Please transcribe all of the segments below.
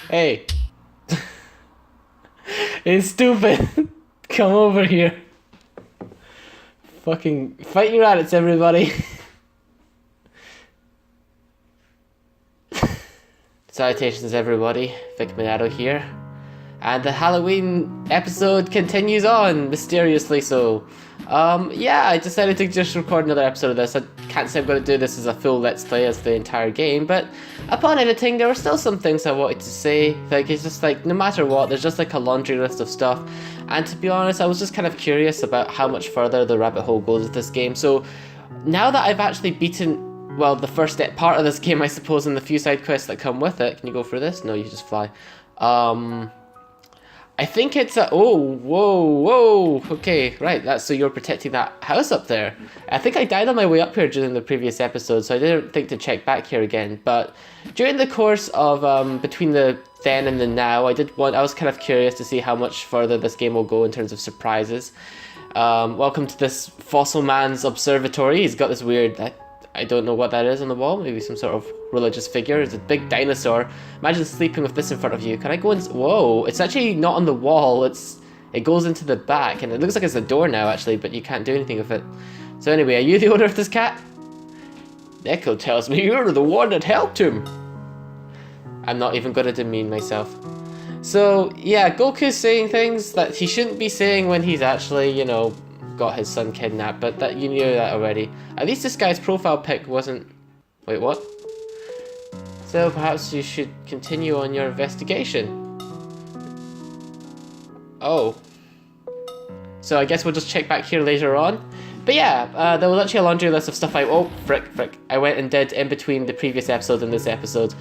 Hey. It's stupid. Come over here. Fucking fight your rabbits, everybody. Salutations, everybody. Vic Minato here. And the Halloween episode continues on, mysteriously so. Yeah, I decided to just record another episode of this. I can't say I'm going to do this as a full Let's Play as the entire game, but upon editing, there were still some things I wanted to say. Like, it's just like, no matter what, there's just like a laundry list of stuff. And to be honest, I was just kind of curious about how much further the rabbit hole goes with this game. So, now that I've actually beaten, well, the first part of this game, I suppose, and the few side quests that come with it. Can you go for this? No, you just fly. I think it's a... Oh, whoa. Okay, right. So you're protecting that house up there. I think I died on my way up here during the previous episode, so I didn't think to check back here again. But during the course of between the then and the now, I was kind of curious to see how much further this game will go in terms of surprises. Welcome to this fossil man's observatory. He's got this weird... I don't know what that is on the wall. Maybe some sort of religious figure. It's a big dinosaur. Imagine sleeping with this in front of you. Can I go in? Whoa! It's actually not on the wall. It goes into the back, and it looks like it's a door now, actually, but you can't do anything with it. So anyway, are you the owner of this cat? Echo tells me you're the one that helped him. I'm not even going to demean myself. So yeah, Goku's saying things that he shouldn't be saying when he's actually, you know, got his son kidnapped, but that you knew that already. At least this guy's profile pic wasn't... Wait, what? So perhaps you should continue on your investigation. Oh. So I guess we'll just check back here later on. But yeah, there was actually a laundry list of stuff Oh, frick. I went and did in between the previous episode and this episode.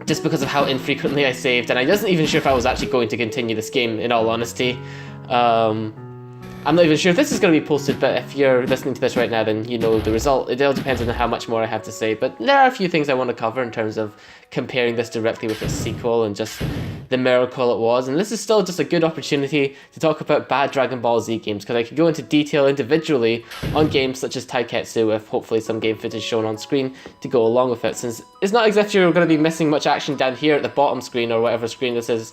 Just because of how infrequently I saved, and I wasn't even sure if I was actually going to continue this game, in all honesty. I'm not even sure if this is going to be posted, but if you're listening to this right now, then you know the result. It all depends on how much more I have to say, but there are a few things I want to cover in terms of comparing this directly with its sequel and just the miracle it was. And this is still just a good opportunity to talk about bad Dragon Ball Z games, because I could go into detail individually on games such as Taiketsu with hopefully some game footage shown on screen to go along with it, since it's not as if you're going to be missing much action down here at the bottom screen or whatever screen this is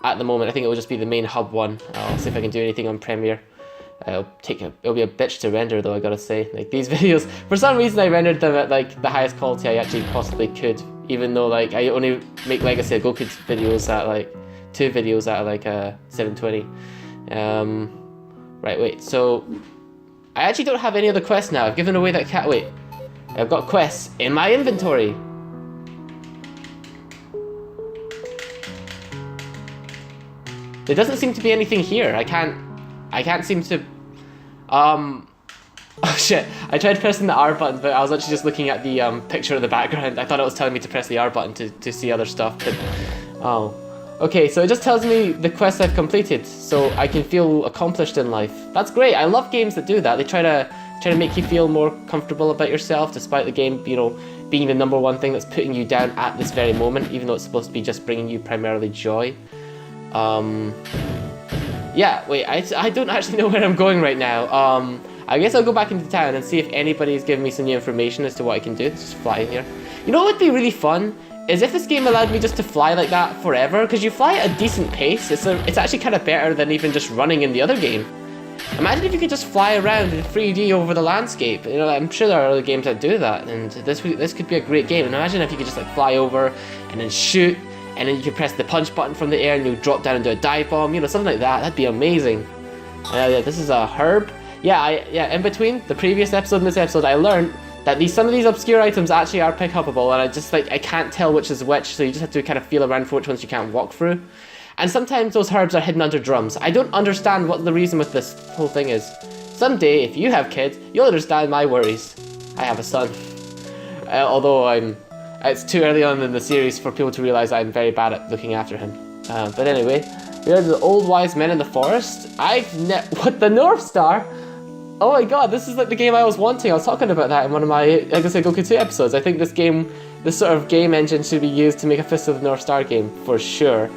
at the moment. I think it will just be the main hub one. I'll see if I can do anything on Premiere. It'll be a bitch to render though, I gotta say. Like, these videos, for some reason I rendered them at like the highest quality I actually possibly could, even though like I only make Legacy of Goku videos at like 2 videos at like 720. Right, wait, so I actually don't have any other quests now. I've given away that cat. Wait, I've got quests in my inventory. There doesn't seem to be anything here. I can't seem to... Oh shit, I tried pressing the R button, but I was actually just looking at the picture of the background. I thought it was telling me to press the R button to see other stuff, but... Oh. Okay, so it just tells me the quests I've completed, so I can feel accomplished in life. That's great. I love games that do that. They try to make you feel more comfortable about yourself, despite the game, you know, being the #1 thing that's putting you down at this very moment, even though it's supposed to be just bringing you primarily joy. Yeah, wait, I don't actually know where I'm going right now. I guess I'll go back into town and see if anybody's giving me some new information as to what I can do. Just fly in here. You know what would be really fun? Is if this game allowed me just to fly like that forever, because you fly at a decent pace. It's actually kind of better than even just running in the other game. Imagine if you could just fly around in 3D over the landscape. You know, I'm sure there are other games that do that, and this could be a great game. And imagine if you could just like fly over and then shoot, and then you could press the punch button from the air and you drop down and do a dive bomb, you know, something like that. That'd be amazing. Yeah, this is a herb. Yeah, in between the previous episode and this episode, I learned that some of these obscure items actually are pick-upable, and I can't tell which is which, so you just have to kind of feel around for which ones you can't walk through. And sometimes those herbs are hidden under drums. I don't understand what the reason with this whole thing is. Someday, if you have kids, you'll understand my worries. I have a son. Although it's too early on in the series for people to realize I'm very bad at looking after him. But anyway, we are the old wise men in the forest. What, the North Star? Oh my god, this is like the game I was wanting. I was talking about that in one of my, like I said, Goku 2 episodes. I think this sort of game engine should be used to make a Fist of the North Star game, for sure.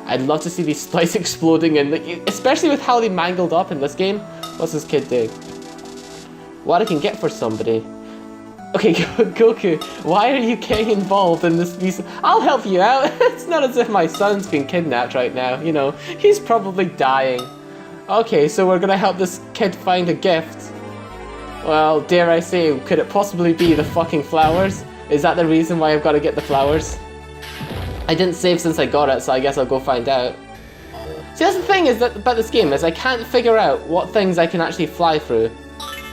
I'd love to see these splice exploding, and especially with how they mangled up in this game. What's this kid doing? What I can get for somebody. Okay, Goku, why are you getting involved in this? I'll help you out. It's not as if my son's been kidnapped right now, you know. He's probably dying. Okay, so we're gonna help this kid find a gift. Well, dare I say, could it possibly be the fucking flowers? Is that the reason why I've got to get the flowers? I didn't save since I got it, so I guess I'll go find out. See, that's the thing is that about this game, is I can't figure out what things I can actually fly through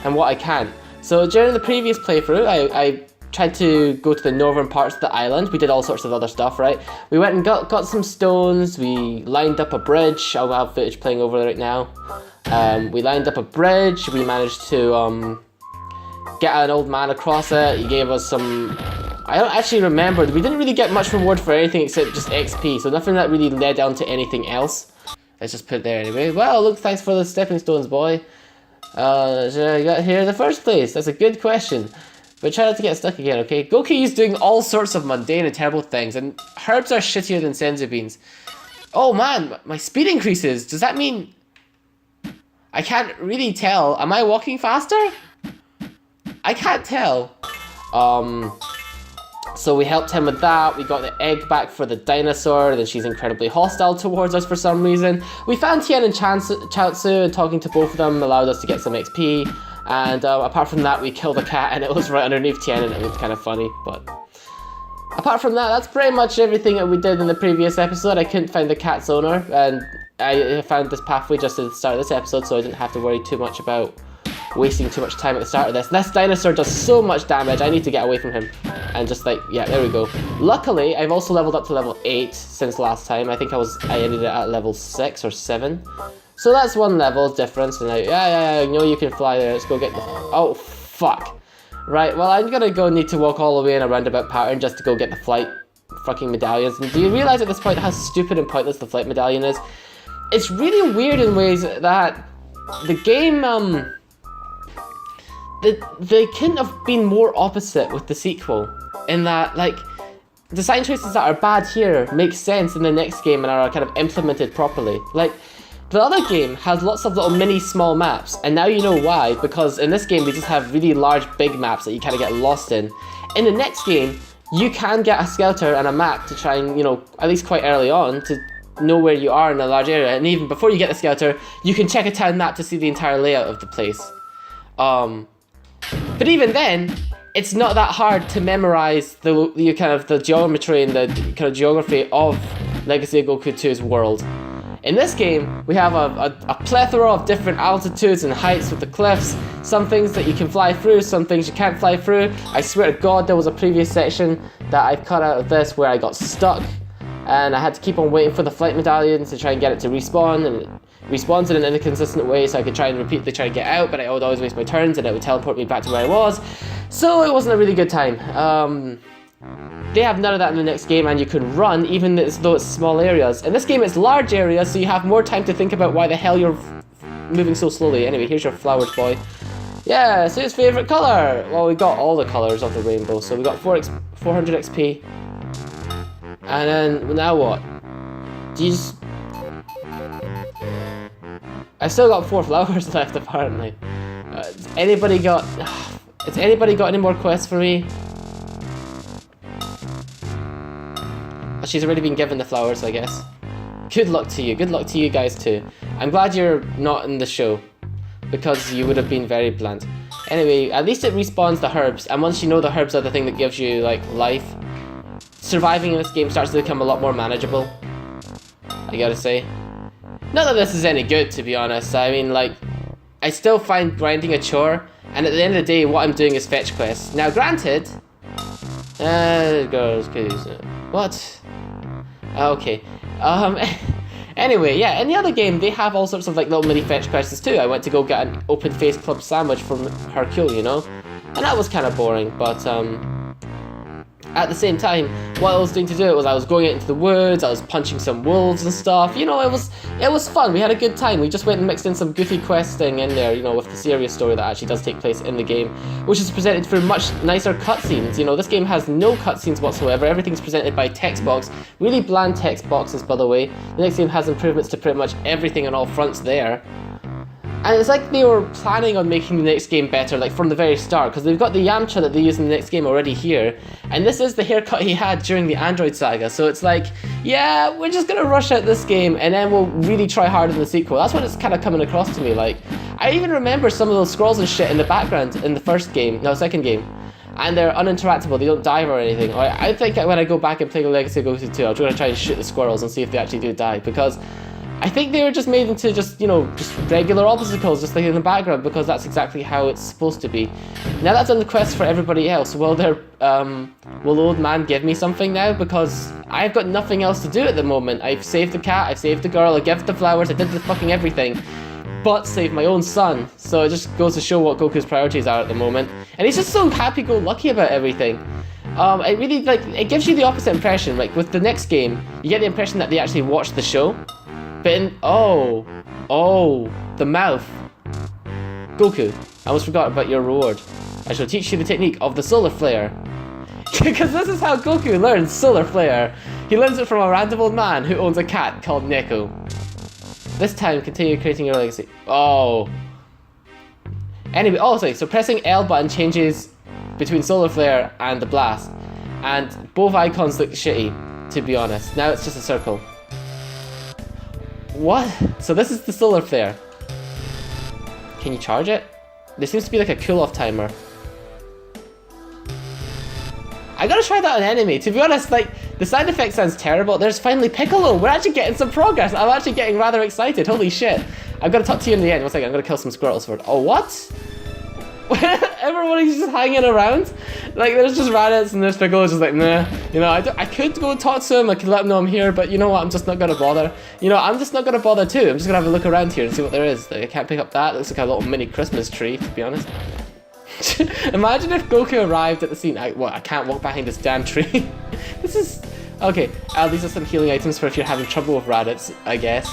and what I can't. So during the previous playthrough, I tried to go to the northern parts of the island. We did all sorts of other stuff, right? We went and got some stones, we lined up a bridge. I'll have footage playing over right now. We lined up a bridge, we managed to get an old man across it. He gave us some... I don't actually remember, we didn't really get much reward for anything except just XP, so nothing that really led down to anything else. Let's just put it there anyway. Well, look, thanks for the stepping stones, boy. Should I got here in the first place? That's a good question. But try not to get stuck again, okay? Goku is doing all sorts of mundane and terrible things, and herbs are shittier than senzu beans. Oh man, my speed increases. Does that mean... I can't really tell. Am I walking faster? I can't tell. So we helped him with that. We got the egg back for the dinosaur. Then she's incredibly hostile towards us for some reason. We found Tien and Chaozu, and talking to both of them allowed us to get some XP. And apart from that, we killed a cat, and it was right underneath Tien, and it looked kind of funny. But apart from that, that's pretty much everything that we did in the previous episode. I couldn't find the cat's owner, and I found this pathway just at the start of this episode, so I didn't have to worry too much about wasting too much time at the start of this. This dinosaur does so much damage, I need to get away from him. And just like, yeah, there we go. Luckily, I've also leveled up to level 8 since last time. I think I ended it at level 6 or 7. So that's one level difference, and yeah, I know you can fly there. Let's go get the... Oh, fuck. Right, well, I'm gonna need to walk all the way in a roundabout pattern just to go get the flight fucking medallions. And do you realize at this point how stupid and pointless the flight medallion is? It's really weird in ways that the game, they couldn't have been more opposite with the sequel. In that, like, design choices that are bad here make sense in the next game and are kind of implemented properly. Like, the other game has lots of little mini small maps, and now you know why, because in this game they just have really large big maps that you kind of get lost in. In the next game, you can get a Skeletor and a map to try and, you know, at least quite early on, to know where you are in a large area, and even before you get the Skeletor, you can check a town map to see the entire layout of the place. But even then, it's not that hard to memorize the kind of the geometry and the kind of geography of Legacy of Goku 2's world. In this game, we have a plethora of different altitudes and heights with the cliffs, some things that you can fly through, some things you can't fly through. I swear to God, there was a previous section that I cut out of this where I got stuck, and I had to keep on waiting for the flight medallion to try and get it to respawn, and it respawns in an inconsistent way, so I could try and repeatedly try and get out, but I would always waste my turns, and it would teleport me back to where I was, so it wasn't a really good time. They have none of that in the next game, and you can run even though it's small areas. In this game it's large areas, so you have more time to think about why the hell you're moving so slowly. Anyway, here's your flowers, boy. Yeah, so his favourite colour. Well, we got all the colours of the rainbow, so we got 400 XP. And then, now what? Do you just... I've still got 4 flowers left, apparently. Has anybody got any more quests for me? She's already been given the flowers, I guess. Good luck to you. Good luck to you guys too. I'm glad you're not in the show, because you would have been very blunt. Anyway, at least it respawns the herbs, and once you know the herbs are the thing that gives you, like, life, surviving in this game starts to become a lot more manageable, I gotta say. Not that this is any good, to be honest. I mean, like, I still find grinding a chore, and at the end of the day, what I'm doing is fetch quests. Now, granted... girls, please. What? Okay. Anyway, yeah, in the other game, they have all sorts of, like, little mini fetch quests too. I went to go get an open face club sandwich from Hercule, you know? And that was kind of boring, but, at the same time, what I was doing to do it was I was going out into the woods, I was punching some wolves and stuff, you know, it was fun, we had a good time. We just went and mixed in some goofy questing in there, you know, with the serious story that actually does take place in the game, which is presented through much nicer cutscenes. You know, this game has no cutscenes whatsoever, everything's presented by text box, really bland text boxes, by the way. The next game has improvements to pretty much everything on all fronts there. And it's like they were planning on making the next game better, like from the very start, because they've got the Yamcha that they use in the next game already here, and this is the haircut he had during the Android saga, so it's like, yeah, we're just gonna rush out this game, and then we'll really try hard in the sequel. That's what it's kind of coming across to me, like, I even remember some of those scrolls and shit in the background in the second game, and they're uninteractable, they don't die or anything. I think when I go back and play the Legacy of Goku 2, I'm gonna try and shoot the squirrels and see if they actually do die, because I think they were just made into just regular obstacles, just like in the background, because that's exactly how it's supposed to be. Now that I've done the quest for everybody else, will the old man give me something now? Because I've got nothing else to do at the moment. I've saved the cat, I've saved the girl, I gave the flowers, I did the fucking everything, but saved my own son. So it just goes to show what Goku's priorities are at the moment. And he's just so happy-go-lucky about everything. It really, like, it gives you the opposite impression. Like, with the next game, you get the impression that they actually watched the show. But in, the mouth. Goku, I almost forgot about your reward. I shall teach you the technique of the solar flare. Because this is how Goku learns solar flare. He learns it from a random old man who owns a cat called Neko. This time, continue creating your legacy. Anyway, sorry, so pressing L button changes between solar flare and the blast. And both icons look shitty, to be honest. Now it's just a circle. What? So this is the solar flare. Can you charge it? There seems to be like a cool-off timer. I gotta try that on enemy. To be honest, like, the side effect sounds terrible. There's finally Piccolo. We're actually getting some progress. I'm actually getting rather excited. Holy shit. I've got to talk to you in the end. One second, I'm gonna kill some squirrels first. Oh, what? Everybody's just hanging around. Like, there's just Raditz and there's Piccolo just like, nah. I could go talk to him, I could let him know I'm here, but you know what, I'm just not gonna bother. I'm just not gonna bother too. I'm just gonna have a look around here and see what there is. Like, I can't pick up that. It looks like a little mini Christmas tree, to be honest. Imagine if Goku arrived at the scene. I can't walk behind this damn tree. This is... Okay, these are some healing items for if you're having trouble with Raditz, I guess.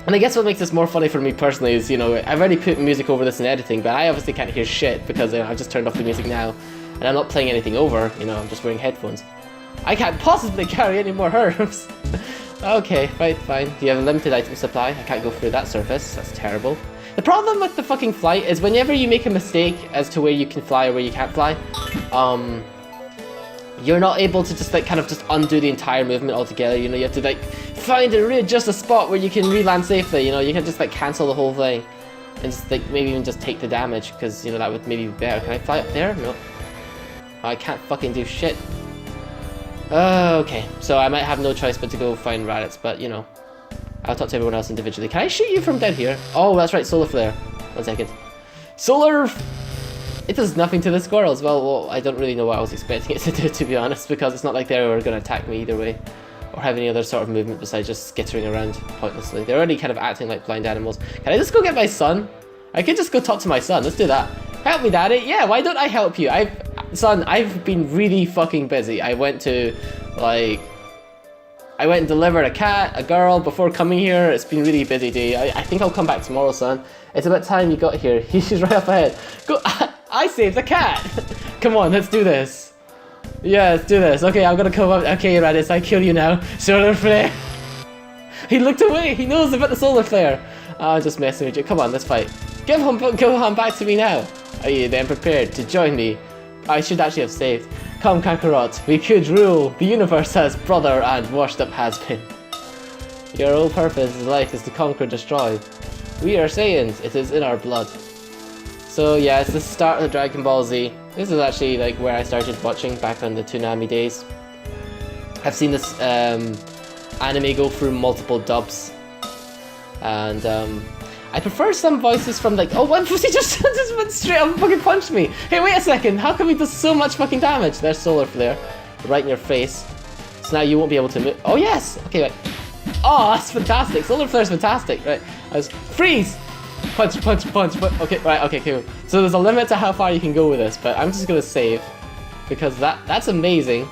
And I guess what makes this more funny for me personally is, I've already put music over this in editing, but I obviously can't hear shit because I've just turned off the music now. And I'm not playing anything over, I'm just wearing headphones. I can't possibly carry any more herbs. Okay, fine. You have a limited item supply. I can't go through that surface. That's terrible. The problem with the fucking flight is whenever you make a mistake as to where you can fly or where you can't fly, you're not able to just kind of undo the entire movement altogether. You have to find and readjust a spot where you can re-land safely. You can just cancel the whole thing and just maybe even just take the damage, because that would maybe be better. Can I fly up there? No. I can't fucking do shit. Okay, so I might have no choice but to go find Raditz, but I'll talk to everyone else individually. Can I shoot you from down here? Oh, that's right, solar flare. 1 second. Solar... It does nothing to the squirrels. Well, I don't really know what I was expecting it to do, to be honest, because it's not like they were going to attack me either way, or have any other sort of movement besides just skittering around pointlessly. They're already kind of acting like blind animals. Can I just go get my son? I could just go talk to my son. Let's do that. Help me, Daddy. Yeah, why don't I help you? Son, I've been really fucking busy. I went and delivered a cat, a girl, before coming here. It's been a really busy day. I think I'll come back tomorrow, son. It's about time you got here. He's right up ahead. Go. I saved the cat. Come on, let's do this. Yeah, let's do this. Okay, I'm gonna come up. Okay, Raditz, I kill you now. Solar flare. He looked away. He knows about the solar flare. I'm just messing with you. Come on, let's fight. Give him back to me now. Are you then prepared to join me? I should actually have saved. Come, Kakarot, we could rule the universe as brother and washed up has been. Your whole purpose in life is to conquer, destroy. We are Saiyans, it is in our blood. So yeah, it's the start of the Dragon Ball Z. This is actually where I started watching back on the Toonami days. I've seen this anime go through multiple dubs. And I prefer some voices from oh, what? He just went straight up and fucking punched me. Hey, wait a second. How come he does so much fucking damage? There's solar flare right in your face. So now you won't be able to move. Oh, yes. Okay, right. Oh, that's fantastic. Solar flare's fantastic. Right. Freeze. Punch. Okay, right. Okay, cool. So there's a limit to how far you can go with this, but I'm just going to save because that's amazing.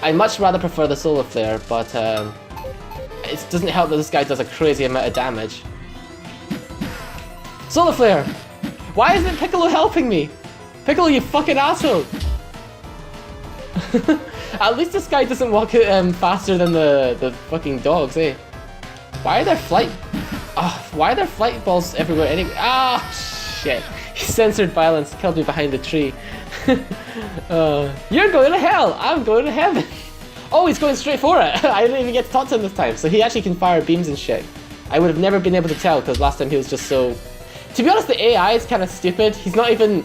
I much rather prefer the solar flare, but it doesn't help that this guy does a crazy amount of damage. Solar flare! Why isn't Piccolo helping me? Piccolo, you fucking asshole! At least this guy doesn't walk faster than the fucking dogs, eh? Why are there flight Oh, why are there flight balls everywhere anyway? Ah, shit. He censored violence, killed me behind the tree. You're going to hell! I'm going to heaven! Oh, he's going straight for it! I didn't even get to talk to him this time, so he actually can fire beams and shit. I would have never been able to tell, because last time he was just so... To be honest, the AI is kind of stupid. He's not even...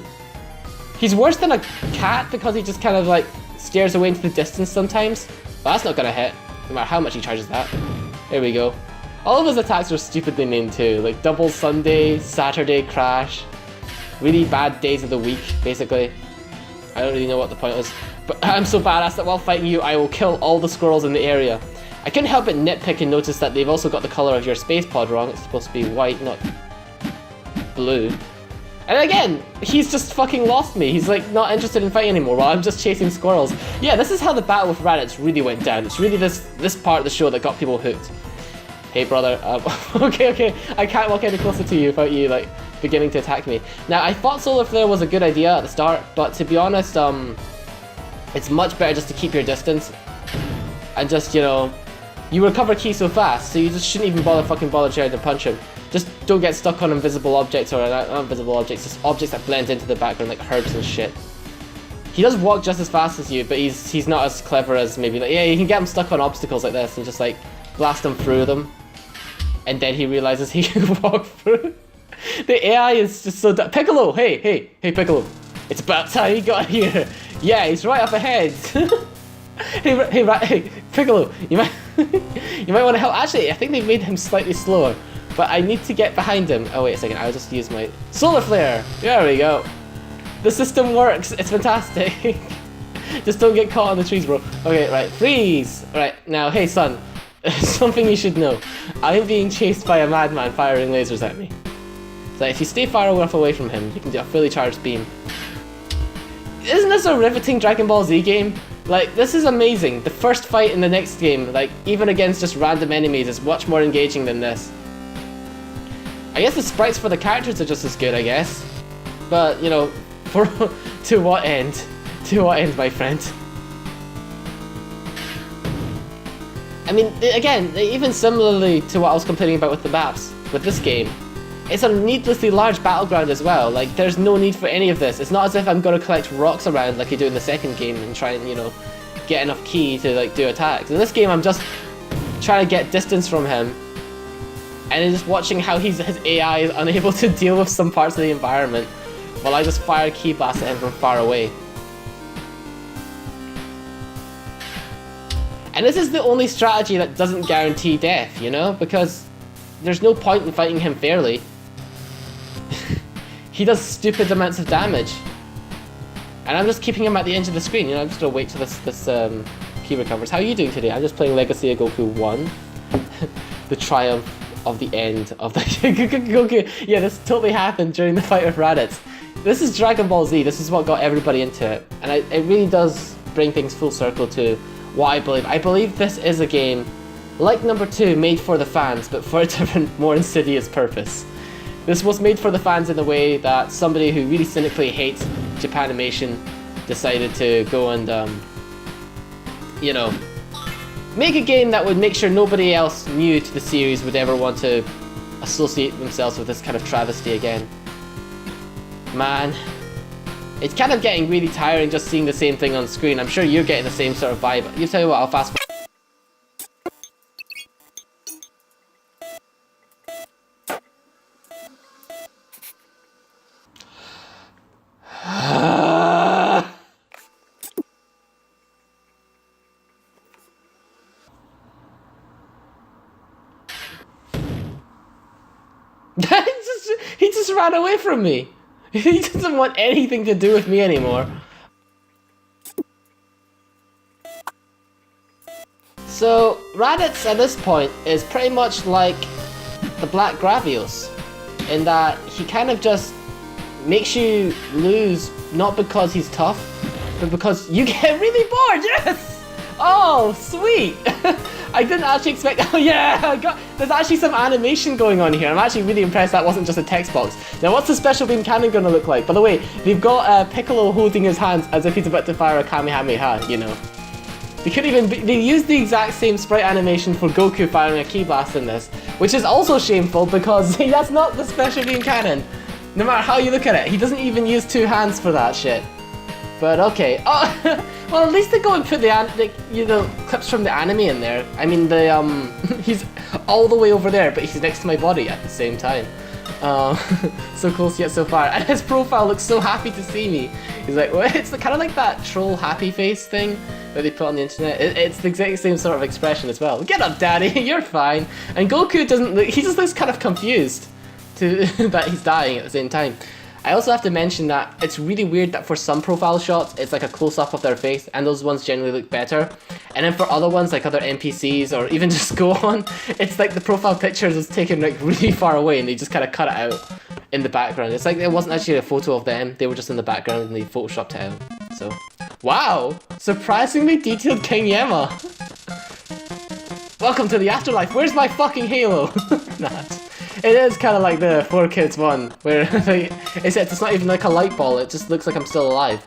He's worse than a cat, because he just kind of like stares away into the distance sometimes. But that's not gonna hit, no matter how much he charges that. There we go. All of his attacks are stupidly named too, like Double Sunday, Saturday Crash. Really bad days of the week, basically. I don't really know what the point was. But I'm so badass that while fighting you, I will kill all the squirrels in the area. I couldn't help but nitpick and notice that they've also got the colour of your space pod wrong. It's supposed to be white, not blue. And again, he's just fucking lost me. He's like not interested in fighting anymore while I'm just chasing squirrels. Yeah, this is how the battle with Raditz really went down. It's really this part of the show that got people hooked. Hey brother, okay, I can't walk any closer to you without you like beginning to attack me. Now I thought Solar Flare was a good idea at the start, but to be honest, it's much better just to keep your distance and just, you know, you recover ki so fast, so you just shouldn't even bother trying to punch him. Just don't get stuck on invisible objects, or not invisible objects, just objects that blend into the background like herbs and shit. He does walk just as fast as you, but he's not as clever as maybe like, yeah, you can get him stuck on obstacles like this and just like blast him through them. And then he realizes he can walk through. The AI is just so dumb. Piccolo! Hey Piccolo. It's about time you got here. Yeah, he's right up ahead. Hey, Piccolo, you might want to help. Actually, I think they've made him slightly slower, but I need to get behind him. Oh wait a second, I'll just use my Solar Flare. There we go. The system works. It's fantastic. Just don't get caught on the trees, bro. Okay, right, freeze. Right now, hey son, something you should know. I'm being chased by a madman firing lasers at me. So if you stay far enough away from him, you can do a fully charged beam. Isn't this a riveting Dragon Ball Z game? Like, this is amazing. The first fight in the next game, like, even against just random enemies, is much more engaging than this. I guess the sprites for the characters are just as good, I guess. But, you know, to what end? To what end, my friend? I mean, again, even similarly to what I was complaining about with the maps, with this game, it's a needlessly large battleground as well. Like, there's no need for any of this. It's not as if I'm gonna collect rocks around like you do in the second game and try and, you know, get enough ki to like do attacks. In this game, I'm just trying to get distance from him, and then just watching how his AI is unable to deal with some parts of the environment, while I just fire ki blast at him from far away. And this is the only strategy that doesn't guarantee death, you know, because there's no point in fighting him fairly. He does stupid amounts of damage. And I'm just keeping him at the edge of the screen, you know, I'm just gonna wait till this ki recovers. How are you doing today? I'm just playing Legacy of Goku 1. The triumph of the end of the Goku. Yeah, this totally happened during the fight with Raditz. This is Dragon Ball Z, this is what got everybody into it. And it really does bring things full circle to what I believe. I believe this is a game like number 2, made for the fans, but for a different, more insidious purpose. This was made for the fans in the way that somebody who really cynically hates Japanimation decided to go and, you know, make a game that would make sure nobody else new to the series would ever want to associate themselves with this kind of travesty again. Man, it's kind of getting really tiring just seeing the same thing on screen. I'm sure you're getting the same sort of vibe. You tell you what, I'll fast forward. He just ran away from me. He doesn't want anything to do with me anymore. So, Raditz at this point is pretty much like the Black Gravios, in that he kind of just makes you lose, not because he's tough, but because you get really bored. Yes! Oh, sweet! I didn't actually expect. Oh yeah, there's actually some animation going on here. I'm actually really impressed that wasn't just a text box. Now, what's the special beam cannon gonna look like? By the way, they've got Piccolo holding his hands as if he's about to fire a Kamehameha. You know, they could even they used the exact same sprite animation for Goku firing a ki blast in this, which is also shameful because that's not the special being canon. No matter how you look at it, he doesn't even use 2 hands for that shit. But okay. Oh, well, at least they go and put the clips from the anime in there. I mean, he's all the way over there, but he's next to my body at the same time. So close yet so far, and his profile looks so happy to see me. He's like, well, it's kind of like that troll happy face thing that they put on the internet. It's the exact same sort of expression as well. Get up, daddy, you're fine. And Goku doesn't look, he just looks kind of confused that he's dying at the same time. I also have to mention that it's really weird that for some profile shots, it's like a close-up of their face, and those ones generally look better. And then for other ones, like other NPCs, or even just Gohan, it's like the profile picture is taken like really far away, and they just kind of cut it out in the background. It's like it wasn't actually a photo of them, they were just in the background, and they photoshopped it out. So, wow! Surprisingly detailed King Yama! Welcome to the afterlife, where's my fucking halo? Nah. It is kind of like the 4Kids one, where except it's not even like a light ball, it just looks like I'm still alive.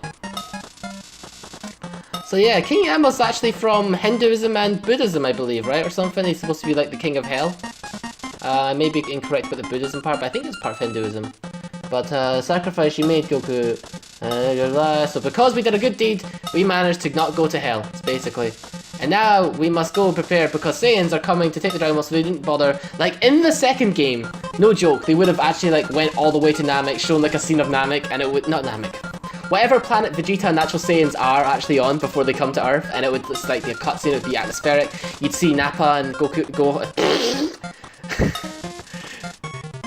So yeah, King Yama's actually from Hinduism and Buddhism, I believe, right? Or something. He's supposed to be like the king of hell. I may be incorrect about the Buddhism part, but I think it's part of Hinduism. But sacrifice you made, Goku. So because we did a good deed, we managed to not go to hell, basically. And now we must go prepared because Saiyans are coming to take the Dragon Ball, so they didn't bother. Like in the second game, no joke, they would have actually like went all the way to Namek, shown like a scene of Namek, and it would not Namek. Whatever planet Vegeta and Natural Saiyans are actually on before they come to Earth, and it would just like the cutscene would be atmospheric. You'd see Nappa and Goku go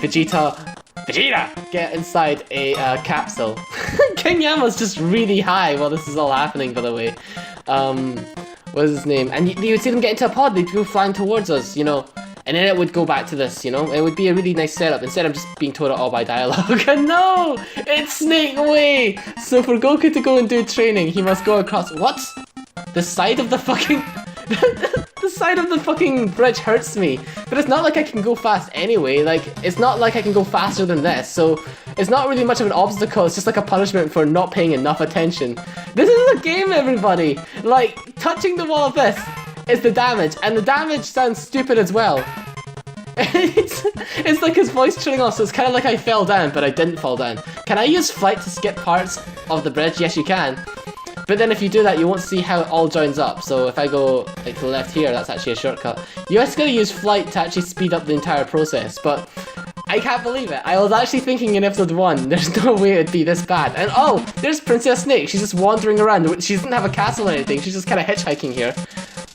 Vegeta get inside a capsule. King Yama's just really high while this is all happening, by the way. What is his name? And you would see them get into a pod, they'd go flying towards us, you know. And then it would go back to this, you know. It would be a really nice setup instead of just being told it all by dialogue. And no! It's Snake Way! So for Goku to go and do training, he must go across... What? The side of the fucking... The side of the fucking bridge hurts me. But it's not like I can go fast anyway. Like, it's not like I can go faster than this. So, it's not really much of an obstacle. It's just like a punishment for not paying enough attention. This is a game, everybody! Like, touching the wall of this is the damage. And the damage sounds stupid as well. It's like his voice trailing off, so it's kind of like I fell down, but I didn't fall down. Can I use flight to skip parts of the bridge? Yes, you can. But then if you do that, you won't see how it all joins up. So if I go like to the left here, that's actually a shortcut. You just gotta use flight to actually speed up the entire process. But I can't believe it. I was actually thinking in episode 1, there's no way it'd be this bad. And oh, there's Princess Snake. She's just wandering around. She doesn't have a castle or anything. She's just kind of hitchhiking here.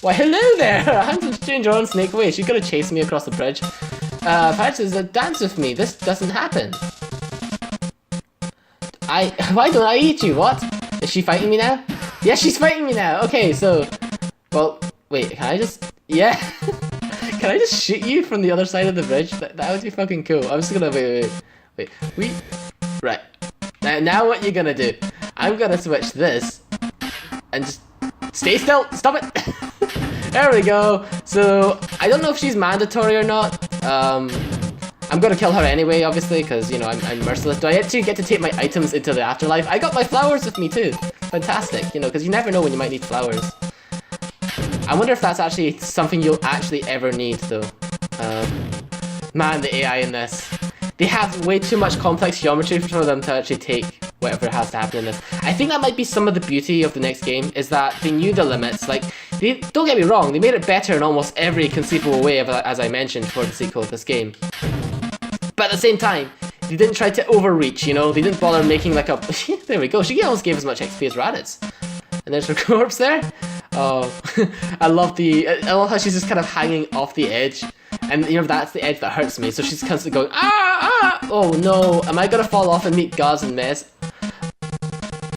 Why, hello there! Handsome stranger on Snake Way. She's gonna chase me across the bridge. Perhaps there's a dance with me. This doesn't happen. Why don't I eat you? What? Is she fighting me now? Yeah, she's fighting me now. Okay, so... Well, wait, can I just... Yeah. Can I just shoot you from the other side of the bridge? That would be fucking cool. I'm just gonna... Wait. Right. Now what you gonna do? I'm gonna switch this. And just... Stay still! Stop it! There we go. So, I don't know if she's mandatory or not. I'm gonna kill her anyway, obviously, because, you know, I'm merciless. Do I actually get to take my items into the afterlife? I got my flowers with me, too. Fantastic, you know, because you never know when you might need flowers. I wonder if that's actually something you'll actually ever need, though. Man, the AI in this. They have way too much complex geometry for them to actually take whatever has to happen in this. I think that might be some of the beauty of the next game, is that they knew the limits. Like, don't get me wrong, they made it better in almost every conceivable way, as I mentioned, for the sequel of this game. But at the same time, they didn't try to overreach, you know? They didn't bother making like a... There we go, she almost gave as much XP as Raditz. And there's her corpse there. Oh, I love how she's just kind of hanging off the edge. And, you know, that's the edge that hurts me. So she's constantly going, ah! Oh no, am I gonna fall off and meet Gaz and Mez?